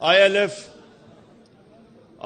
ILF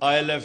ILF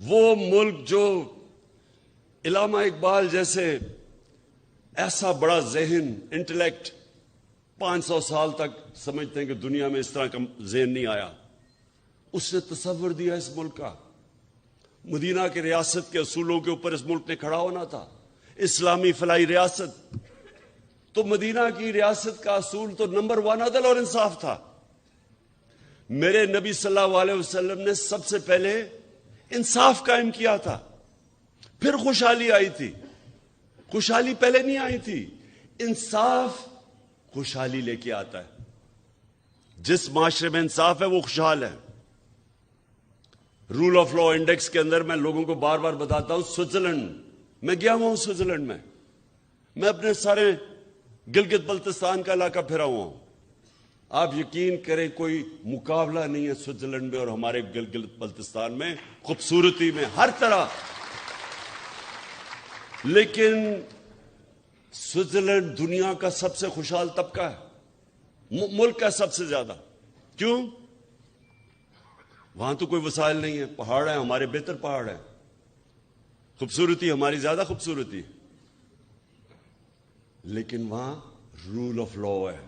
وہ ملک جو علامہ اقبال جیسے ایسا بڑا ذہن، انٹلیکٹ 500 سال تک سمجھتے ہیں کہ دنیا میں اس طرح کا ذہن نہیں آیا، اس نے تصور دیا اس ملک کا۔ مدینہ کی ریاست کے اصولوں کے اوپر اس ملک نے کھڑا ہونا تھا، اسلامی فلاحی ریاست۔ تو مدینہ کی ریاست کا اصول تو نمبر 1 عدل اور انصاف تھا۔ میرے نبی صلی اللہ علیہ وسلم نے سب سے پہلے انصاف قائم کیا تھا، پھر خوشحالی آئی تھی۔ خوشحالی پہلے نہیں آئی تھی، انصاف خوشحالی لے کے آتا ہے۔ جس معاشرے میں انصاف ہے وہ خوشحال ہے۔ رول آف لا انڈیکس کے اندر میں لوگوں کو بار بار بتاتا ہوں، سوئٹزرلینڈ میں گیا ہوا ہوں، سوئٹزرلینڈ میں اپنے سارے گلگت بلتستان کا علاقہ پھرا ہوا ہوں۔ آپ یقین کریں کوئی مقابلہ نہیں ہے سوئٹزرلینڈ میں اور ہمارے گلگت بلتستان میں، خوبصورتی میں، ہر طرح۔ لیکن سوئٹزرلینڈ دنیا کا سب سے خوشحال طبقہ ہے، ملک کا سب سے زیادہ۔ کیوں؟ وہاں تو کوئی وسائل نہیں ہے، پہاڑ ہیں، ہمارے بہتر پہاڑ ہیں، خوبصورتی ہماری زیادہ خوبصورتی ہے، لیکن وہاں رول آف لا ہے،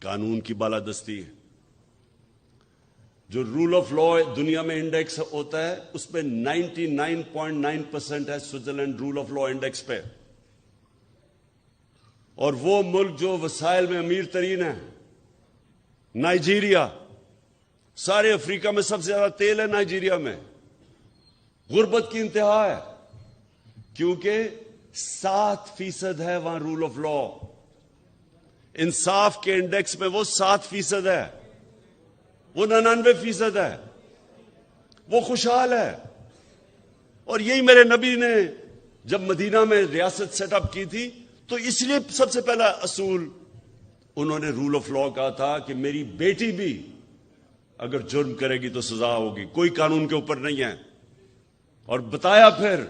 قانون کی بالادستی ہے۔ جو رول آف لا دنیا میں انڈیکس ہوتا ہے اس پہ 99.9% ہے Switzerland rule of law index پہ۔ اور وہ ملک جو وسائل میں امیر ترین ہے، نائجیریا، سارے افریقہ میں سب سے زیادہ تیل ہے نائجیریا میں، غربت کی انتہا ہے، کیونکہ 7% ہے وہاں رول آف لا۔ انصاف کے انڈیکس میں وہ 7% ہے، وہ 99% ہے، وہ خوشحال ہے۔ اور یہی میرے نبی نے جب مدینہ میں ریاست سیٹ اپ کی تھی تو اس لیے سب سے پہلا اصول انہوں نے رول آف لا کہا تھا کہ میری بیٹی بھی اگر جرم کرے گی تو سزا ہوگی، کوئی قانون کے اوپر نہیں ہے۔ اور بتایا پھر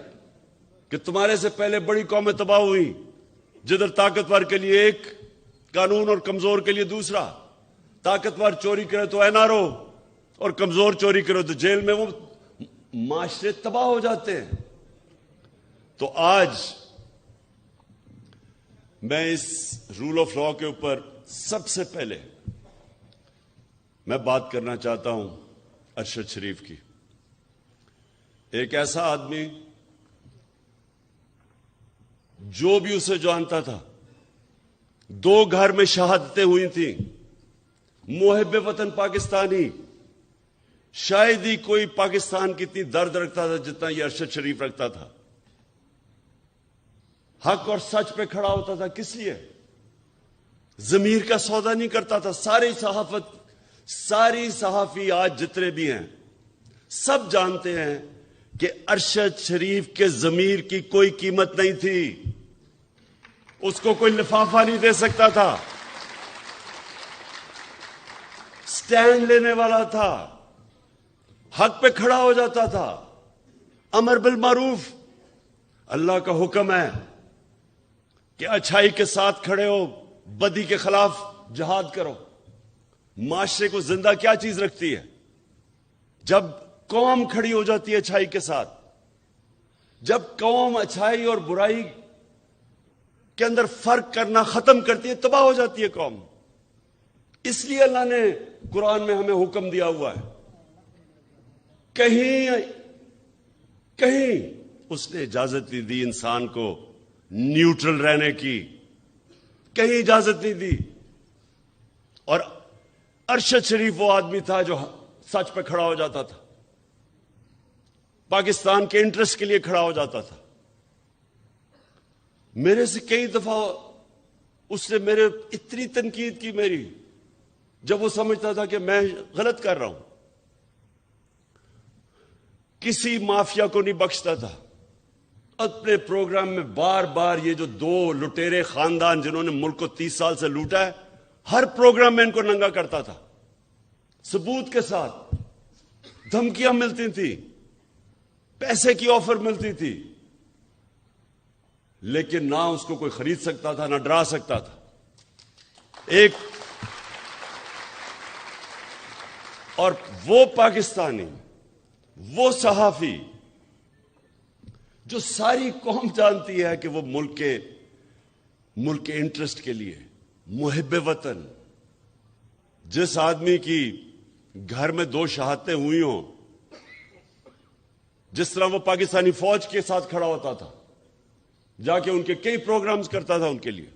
کہ تمہارے سے پہلے بڑی قومیں تباہ ہوئی، جدھر طاقتور کے لیے ایک قانون اور کمزور کے لیے دوسرا، طاقتور چوری کرے تو NRO اور کمزور چوری کرے تو جیل میں، وہ معاشرے تباہ ہو جاتے ہیں۔ تو آج میں اس رول آف لا کے اوپر سب سے پہلے میں بات کرنا چاہتا ہوں ارشد شریف کی۔ ایک ایسا آدمی جو بھی اسے جانتا تھا، 2 گھر میں شہادتیں ہوئی تھیں، محب وطن پاکستانی، شاید ہی کوئی پاکستان کی اتنی درد رکھتا تھا جتنا یہ ارشد شریف رکھتا تھا۔ حق اور سچ پہ کھڑا ہوتا تھا، کس لیے؟ ضمیر کا سودا نہیں کرتا تھا۔ ساری صحافی آج جتنے بھی ہیں سب جانتے ہیں کہ ارشد شریف کے ضمیر کی کوئی قیمت نہیں تھی، اس کو کوئی لفافہ نہیں دے سکتا تھا، سٹینڈ لینے والا تھا، حق پہ کھڑا ہو جاتا تھا۔ امر بالمعروف، اللہ کا حکم ہے کہ اچھائی کے ساتھ کھڑے ہو، بدی کے خلاف جہاد کرو۔ معاشرے کو زندہ کیا چیز رکھتی ہے؟ جب قوم کھڑی ہو جاتی ہے اچھائی کے ساتھ، جب قوم اچھائی اور برائی کے اندر فرق کرنا ختم کرتی ہے، تباہ ہو جاتی ہے قوم۔ اس لیے اللہ نے قرآن میں ہمیں حکم دیا ہوا ہے، کہیں اس نے اجازت نہیں دی انسان کو نیوٹرل رہنے کی، کہیں اجازت نہیں دی۔ اور ارشد شریف وہ آدمی تھا جو سچ پہ کھڑا ہو جاتا تھا، پاکستان کے انٹرسٹ کے لیے کھڑا ہو جاتا تھا۔ میرے سے کئی دفعہ اس نے میرے اتنی تنقید کی میری، جب وہ سمجھتا تھا کہ میں غلط کر رہا ہوں۔ کسی مافیا کو نہیں بخشتا تھا۔ اپنے پروگرام میں بار بار یہ جو 2 لٹیرے خاندان جنہوں نے ملک کو 30 سال سے لوٹا ہے، ہر پروگرام میں ان کو ننگا کرتا تھا، ثبوت کے ساتھ۔ دھمکیاں ملتی تھیں، پیسے کی آفر ملتی تھی، لیکن نہ اس کو کوئی خرید سکتا تھا، نہ ڈرا سکتا تھا۔ اور وہ پاکستانی، وہ صحافی جو ساری قوم جانتی ہے کہ وہ ملک کے انٹرسٹ کے لیے محب وطن، جس آدمی کی گھر میں 2 شہادتیں ہوئی ہوں، جس طرح وہ پاکستانی فوج کے ساتھ کھڑا ہوتا تھا، جا کے ان کے کئی پروگرامز کرتا تھا ان کے لیے.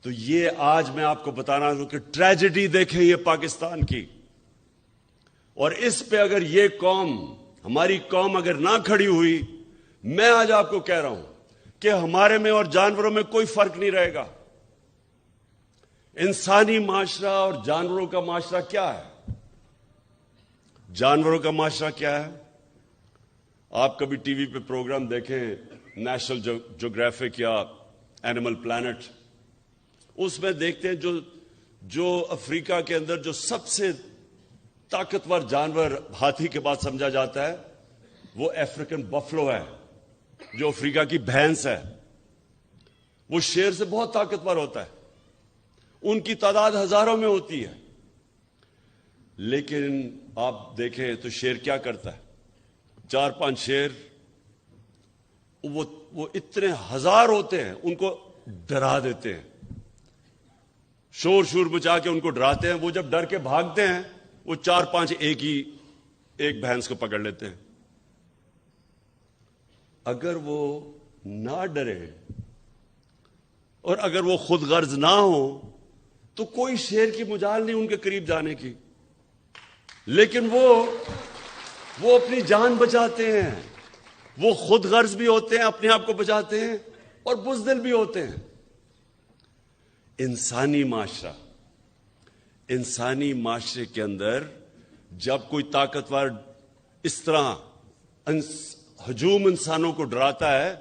تو یہ آج میں آپ کو بتانا ہوں کہ ٹریجڈی دیکھیں یہ پاکستان کی، اور اس پہ اگر یہ قوم، ہماری قوم اگر نہ کھڑی ہوئی، میں آج آپ کو کہہ رہا ہوں کہ ہمارے میں اور جانوروں میں کوئی فرق نہیں رہے گا. انسانی معاشرہ اور جانوروں کا معاشرہ کیا ہے؟ جانوروں کا معاشرہ کیا ہے؟ آپ کبھی ٹی وی پہ پروگرام دیکھیں، نیشنل جیوگرافک یا اینیمل پلانٹ، اس میں دیکھتے ہیں جو افریقہ کے اندر جو سب سے طاقتور جانور ہاتھی کے بعد سمجھا جاتا ہے وہ افریقن بفلو ہے، جو افریقہ کی بھینس ہے. وہ شیر سے بہت طاقتور ہوتا ہے، ان کی تعداد ہزاروں میں ہوتی ہے. لیکن آپ دیکھیں تو شیر کیا کرتا ہے؟ 4-5 شیر، وہ اتنے ہزار ہوتے ہیں، ان کو ڈرا دیتے ہیں، شور مچا کے ان کو ڈراتے ہیں. وہ جب ڈر کے بھاگتے ہیں، وہ 4-5 ایک بھینس کو پکڑ لیتے ہیں. اگر وہ نہ ڈرے اور اگر وہ خود غرض نہ ہو تو کوئی شیر کی مجال نہیں ان کے قریب جانے کی. لیکن وہ اپنی جان بچاتے ہیں، وہ خود غرض بھی ہوتے ہیں، اپنے آپ کو بچاتے ہیں، اور بزدل بھی ہوتے ہیں. انسانی معاشرے کے اندر جب کوئی طاقتور اس طرح ہجوم انسانوں کو ڈراتا ہے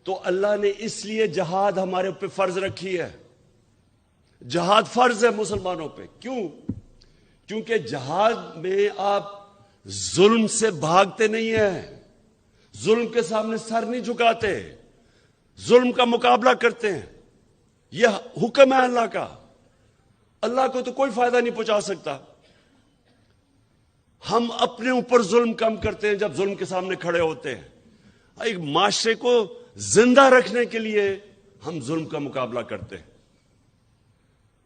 تو اللہ نے اس لیے جہاد ہمارے اوپر فرض رکھی ہے. جہاد فرض ہے مسلمانوں پہ. کیوں؟ کیونکہ جہاد میں آپ ظلم سے بھاگتے نہیں ہیں، ظلم کے سامنے سر نہیں جھکاتے، ظلم کا مقابلہ کرتے ہیں. یہ حکم ہے اللہ کا. اللہ کو تو کوئی فائدہ نہیں پہنچا سکتا. ہم اپنے اوپر ظلم کم کرتے ہیں جب ظلم کے سامنے کھڑے ہوتے ہیں. ایک معاشرے کو زندہ رکھنے کے لیے ہم ظلم کا مقابلہ کرتے ہیں.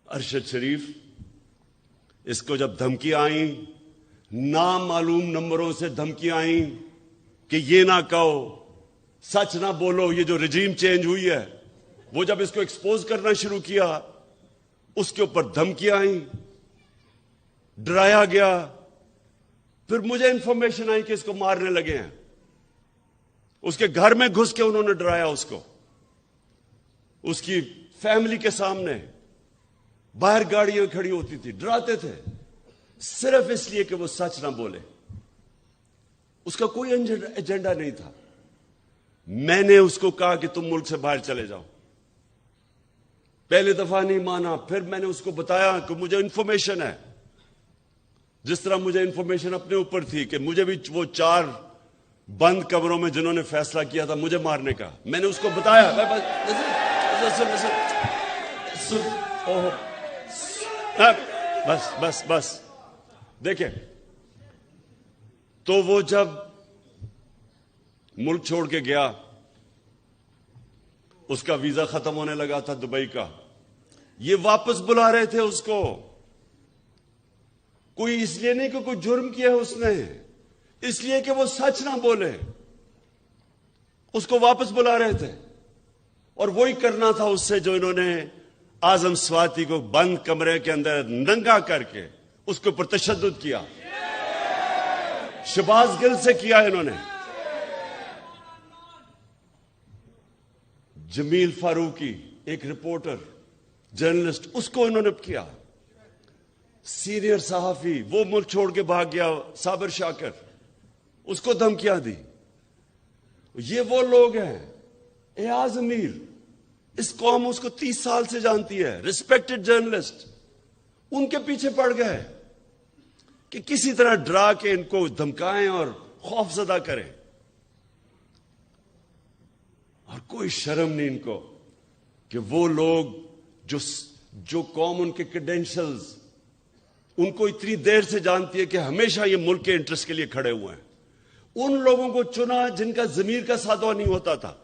ارشد شریف، اس کو جب دھمکی آئیں، نامعلوم نمبروں سے دھمکی آئیں کہ یہ نہ کہو، سچ نہ بولو، یہ جو رجیم چینج ہوئی ہے، وہ جب اس کو ایکسپوز کرنا شروع کیا، اس کے اوپر دھمکیاں آئیں، ڈرایا گیا. پھر مجھے انفارمیشن آئی کہ اس کو مارنے لگے ہیں. اس کے گھر میں گھس کے انہوں نے ڈرایا اس کو، اس کی فیملی کے سامنے. باہر گاڑیاں کھڑی ہوتی تھی، ڈراتے تھے صرف اس لیے کہ وہ سچ نہ بولے. اس کا کوئی ایجنڈا نہیں تھا. میں نے اس کو کہا کہ تم ملک سے باہر چلے جاؤ. پہلے دفعہ نہیں مانا. پھر میں نے اس کو بتایا کہ مجھے انفارمیشن ہے، جس طرح مجھے انفارمیشن اپنے اوپر تھی کہ مجھے بھی وہ 4 بند کمروں میں جنہوں نے فیصلہ کیا تھا مجھے مارنے کا، میں نے اس کو بتایا. بس دیکھیں، تو وہ جب ملک چھوڑ کے گیا، اس کا ویزا ختم ہونے لگا تھا دبئی کا. یہ واپس بلا رہے تھے اس کو. کوئی اس لیے نہیں کہ کوئی جرم کیا ہے اس نے، اس لیے کہ وہ سچ نہ بولے. اس کو واپس بلا رہے تھے، اور وہی کرنا تھا اس سے جو انہوں نے اعظم سواتی کو بند کمرے کے اندر ننگا کر کے اس کے اوپر تشدد کیا. شہباز گل سے کیا انہوں نے. جمیل فاروقی، ایک رپورٹر جرنلسٹ، اس کو انہوں نے کیا. سینئر صحافی، وہ ملک چھوڑ کے بھاگ گیا، صابر شاکر، اس کو دھمکیاں دی. یہ وہ لوگ ہیں. ایاز امیر، اس قوم اس کو 30 سال سے جانتی ہے، ریسپیکٹڈ جرنلسٹ. ان کے پیچھے پڑ گئے کہ کسی طرح ڈرا کے ان کو دھمکائیں اور خوف زدہ کریں. اور کوئی شرم نہیں ان کو کہ وہ لوگ جو قوم ان کے کریڈینشلز ان کو اتنی دیر سے جانتی ہے کہ ہمیشہ یہ ملک کے انٹرسٹ کے لیے کھڑے ہوئے ہیں، ان لوگوں کو چنا جن کا ضمیر کا سودہ نہیں ہوتا تھا.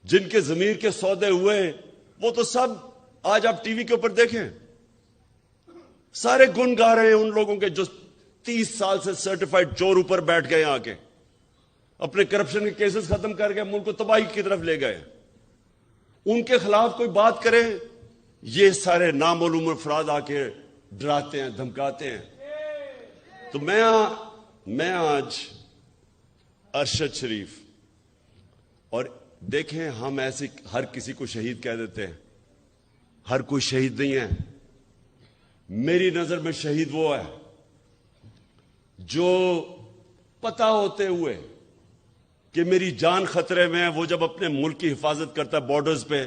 جن کے ضمیر کے سودے ہوئے وہ تو سب آج آپ ٹی وی کے اوپر دیکھیں سارے گن گا رہے ہیں ان لوگوں کے جو 30 سال سے سرٹیفائڈ چور اوپر بیٹھ گئے آ کے اپنے کرپشن کے کیسز ختم کر کے ملک کو تباہی کی طرف لے گئے. ان کے خلاف کوئی بات کرے یہ سارے نامعلوم افراد آ کے ڈراتے ہیں دھمکاتے ہیں. تو میں آج ارشد شریف اور دیکھیں ہم ایسے ہر کسی کو شہید کہہ دیتے ہیں. ہر کوئی شہید نہیں ہے. میری نظر میں شہید وہ ہے جو پتہ ہوتے ہوئے کہ میری جان خطرے میں ہے وہ جب اپنے ملک کی حفاظت کرتا ہے بارڈرز پہ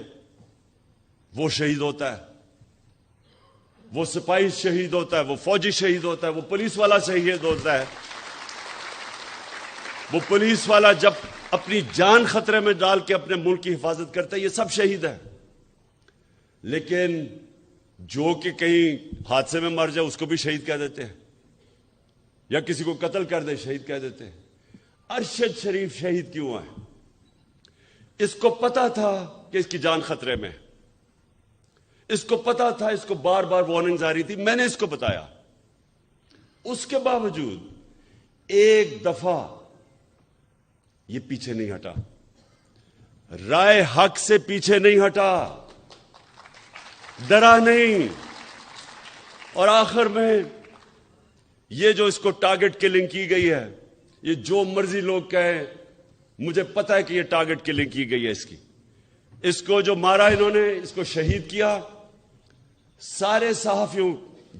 وہ شہید ہوتا ہے. وہ سپاہی شہید ہوتا ہے, وہ فوجی شہید ہوتا ہے, وہ پولیس والا شہید ہوتا ہے. وہ پولیس والا جب اپنی جان خطرے میں ڈال کے اپنے ملک کی حفاظت کرتا ہے, یہ سب شہید ہے. لیکن جو کہ کہیں حادثے میں مر جائے اس کو بھی شہید کہہ دیتے ہیں, یا کسی کو قتل کر دے شہید کہہ دیتے ہیں. ارشد شریف شہید کیوں ہے؟ اس کو پتا تھا کہ اس کی جان خطرے میں, اس کو پتا تھا, اس کو بار بار وارننگز آ رہی تھی, میں نے اس کو بتایا. اس کے باوجود ایک دفعہ یہ پیچھے نہیں ہٹا, رائے حق سے پیچھے نہیں ہٹا, ڈرا نہیں. اور آخر میں یہ جو اس کو ٹارگٹ کلنگ کی گئی ہے, یہ جو مرضی لوگ کہیں, مجھے پتا ہے کہ یہ ٹارگٹ کلنگ کی گئی ہے اس کی. اس کو جو مارا انہوں نے, اس کو شہید کیا. سارے صحافیوں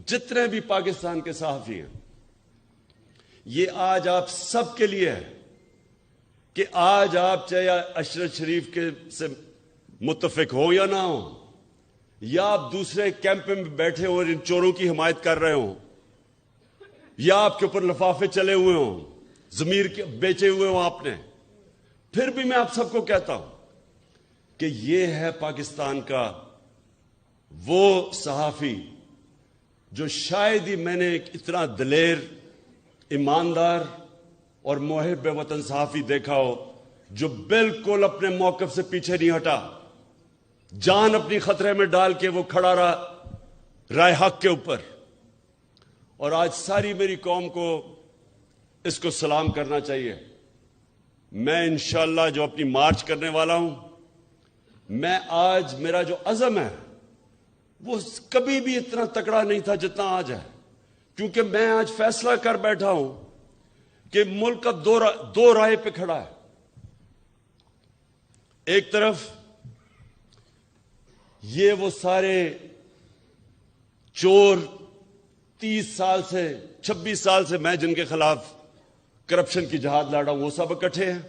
جتنے بھی پاکستان کے صحافی ہیں, یہ آج آپ سب کے لیے ہے کہ آج آپ چاہے ارشد شریف کے سے متفق ہو یا نہ ہو, یا آپ دوسرے کیمپ میں بیٹھے ہو اور ان چوروں کی حمایت کر رہے ہوں, یا آپ کے اوپر لفافے چلے ہوئے ہوں, ضمیر کے بیچے ہوئے ہوں آپ نے, پھر بھی میں آپ سب کو کہتا ہوں کہ یہ ہے پاکستان کا وہ صحافی جو شاید ہی میں نے اتنا دلیر, ایماندار اور محب وطن صحافی دیکھا ہو جو بالکل اپنے موقف سے پیچھے نہیں ہٹا, جان اپنی خطرے میں ڈال کے وہ کھڑا رہا رائے حق کے اوپر. اور آج ساری میری قوم کو اس کو سلام کرنا چاہیے. میں انشاءاللہ جو اپنی مارچ کرنے والا ہوں, میں آج میرا جو عزم ہے وہ کبھی بھی اتنا تکڑا نہیں تھا جتنا آج ہے, کیونکہ میں آج فیصلہ کر بیٹھا ہوں کہ ملک اب دو رائے پہ کھڑا ہے. ایک طرف یہ وہ سارے چور 30 سال سے 26 سال سے میں جن کے خلاف کرپشن کی جہاد لڑا ہوں وہ سب اکٹھے ہیں.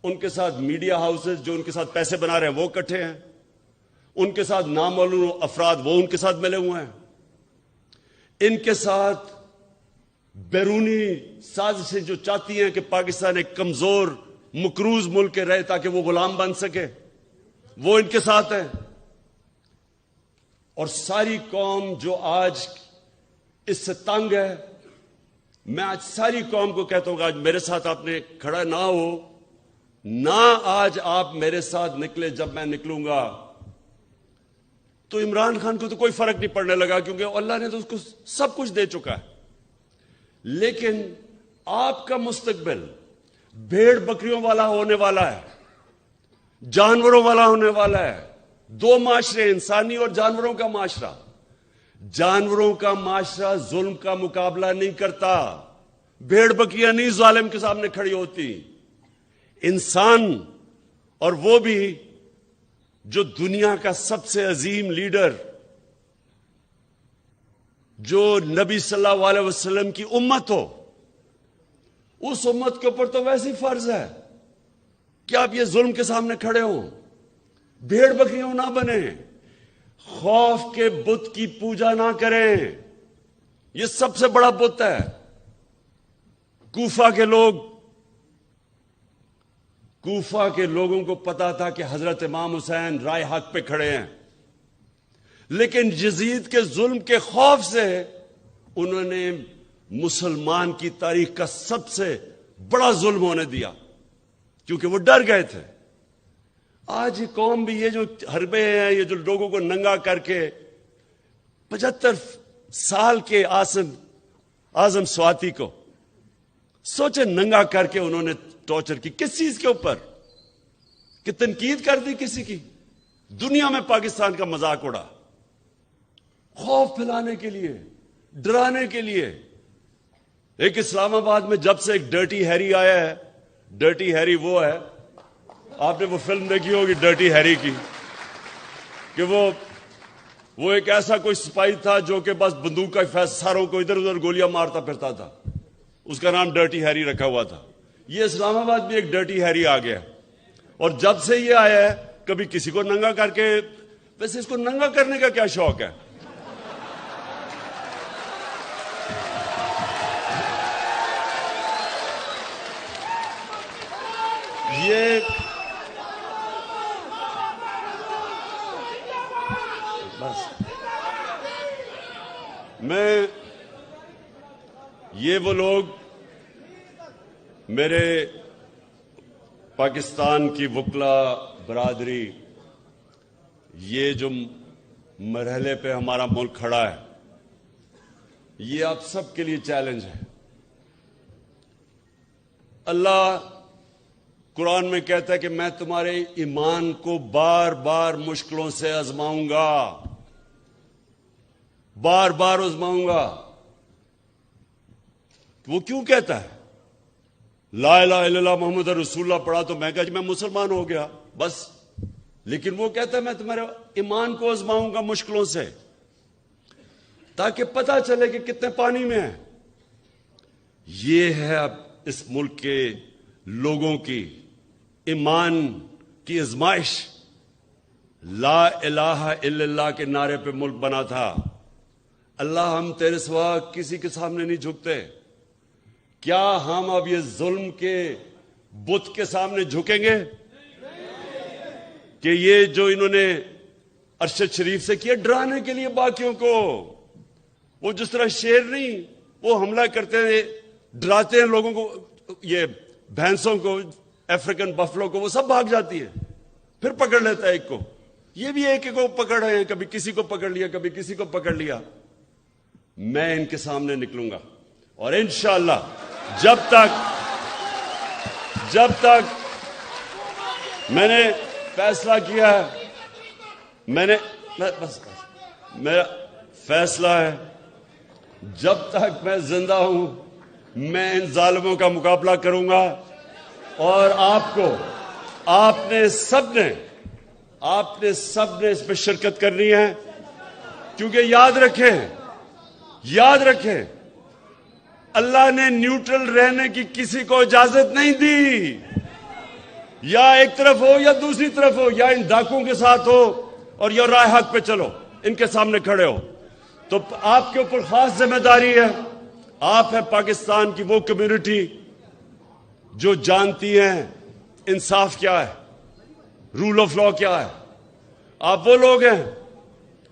ان کے ساتھ میڈیا ہاؤسز جو ان کے ساتھ پیسے بنا رہے ہیں وہ اکٹھے ہیں. ان کے ساتھ نامعلوم افراد وہ ان کے ساتھ ملے ہوئے ہیں. ان کے ساتھ بیرونی سازشیں جو چاہتی ہیں کہ پاکستان ایک کمزور مقروض ملک رہے تاکہ وہ غلام بن سکے, وہ ان کے ساتھ ہے. اور ساری قوم جو آج اس سے تنگ ہے, میں آج ساری قوم کو کہتا ہوں کہ آج میرے ساتھ آپ نے کھڑا نہ ہو, نہ آج آپ میرے ساتھ نکلے. جب میں نکلوں گا تو عمران خان کو تو کوئی فرق نہیں پڑنے لگا کیونکہ اللہ نے تو اس کو سب کچھ دے چکا ہے. لیکن آپ کا مستقبل بھیڑ بکریوں والا ہونے والا ہے, جانوروں والا ہونے والا ہے. دو معاشرے, انسانی اور جانوروں کا معاشرہ. جانوروں کا معاشرہ ظلم کا مقابلہ نہیں کرتا, بھیڑ بکریاں نہیں ظالم کے سامنے کھڑی ہوتی. انسان, اور وہ بھی جو دنیا کا سب سے عظیم لیڈر, جو نبی صلی اللہ علیہ وسلم کی امت ہو, اس امت کے اوپر تو ویسے ہی فرض ہے کہ آپ یہ ظلم کے سامنے کھڑے ہوں, بھیڑ بکریوں نہ بنیں, خوف کے بت کی پوجا نہ کریں. یہ سب سے بڑا بت ہے. کوفہ کے لوگوں کو پتا تھا کہ حضرت امام حسین رائے حق پہ کھڑے ہیں, لیکن یزید کے ظلم کے خوف سے انہوں نے مسلمان کی تاریخ کا سب سے بڑا ظلم ہونے دیا کیونکہ وہ ڈر گئے تھے. آج یہ قوم بھی، یہ جو حربے ہیں، یہ جو لوگوں کو ننگا کر کے 75 سال کے اعظم سواتی کو سوچے ننگا کر کے انہوں نے ٹارچر کی. کس چیز کے اوپر؟ کہ تنقید کر دی کسی کی. دنیا میں پاکستان کا مذاق اڑا، خوف پھیلانے کے لیے، ڈرانے کے لیے. ایک اسلام آباد میں جب سے ایک ڈرٹی ہیری آیا ہے، ڈرٹی ہیری وہ ہے، آپ نے وہ فلم دیکھی ہوگی ڈرٹی ہیری کی، کہ وہ ایک ایسا کوئی سپاہی تھا جو کہ بس بندوق کا ساروں کو ادھر ادھر گولیاں مارتا پھرتا تھا. اس کا نام ڈرٹی ہیری رکھا ہوا تھا. یہ اسلام آباد میں ایک ڈرٹی ہیری آ گیا، اور جب سے یہ آیا ہے کبھی کسی کو ننگا کر کے. ویسے اس کو ننگا کرنے کا کیا شوق ہے؟ یہ وہ لوگ میرے پاکستان کی وکلا برادری، یہ جو مرحلے پہ ہمارا ملک کھڑا ہے، یہ آپ سب کے لیے چیلنج ہے. اللہ قرآن میں کہتا ہے کہ میں تمہارے ایمان کو بار بار مشکلوں سے آزماؤں گا، بار بار آزماؤں گا. وہ کیوں کہتا ہے؟ لا الہ الا اللہ محمد رسول اللہ پڑھا تو میں کہا جی میں مسلمان ہو گیا بس. لیکن وہ کہتا ہے میں تمہارے ایمان کو آزماؤں گا مشکلوں سے، تاکہ پتہ چلے کہ کتنے پانی میں ہے. یہ ہے اب اس ملک کے لوگوں کی ایمان کی آزمائش. لا الہ الا اللہ کے نعرے پہ ملک بنا تھا. اللہ ہم تیرے سوا کسی کے سامنے نہیں جھکتے. کیا ہم اب یہ ظلم کے بت کے سامنے جھکیں گے؟ کہ یہ جو انہوں نے ارشد شریف سے کیا ڈرانے کے لیے باقیوں کو، وہ جس طرح شیر نہیں وہ حملہ کرتے ہیں، ڈراتے ہیں لوگوں کو، یہ بھینسوں کو، افریقن بفلو کو، وہ سب بھاگ جاتی ہے، پھر پکڑ لیتا ہے ایک کو. یہ بھی ایک کو پکڑ رہے ہیں، کبھی کسی کو پکڑ لیا، کبھی کسی کو پکڑ لیا. میں ان کے سامنے نکلوں گا، اور انشاءاللہ جب تک میں نے فیصلہ کیا ہے، میرا فیصلہ ہے، جب تک میں زندہ ہوں میں ان ظالموں کا مقابلہ کروں گا. اور آپ نے سب نے اس پہ شرکت کرنی ہے. کیونکہ یاد رکھیں اللہ نے نیوٹرل رہنے کی کسی کو اجازت نہیں دی. یا ایک طرف ہو یا دوسری طرف ہو، یا ان ڈاکوؤں کے ساتھ ہو اور یا راہ حق پہ چلو، ان کے سامنے کھڑے ہو. تو آپ کے اوپر خاص ذمہ داری ہے. آپ ہے پاکستان کی وہ کمیونٹی جو جانتی ہیں انصاف کیا ہے، رول آف لا کیا ہے. آپ وہ لوگ ہیں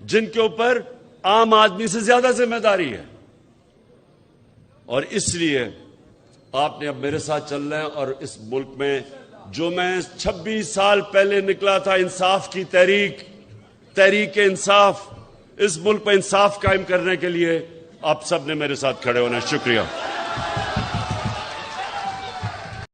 جن کے اوپر عام آدمی سے زیادہ ذمہ داری ہے. اور اس لیے آپ نے اب میرے ساتھ چلنا ہے. اور اس ملک میں جو میں 26 سال پہلے نکلا تھا، انصاف کی تحریک انصاف، اس ملک پہ انصاف قائم کرنے کے لیے آپ سب نے میرے ساتھ کھڑے ہونا ہے. شکریہ.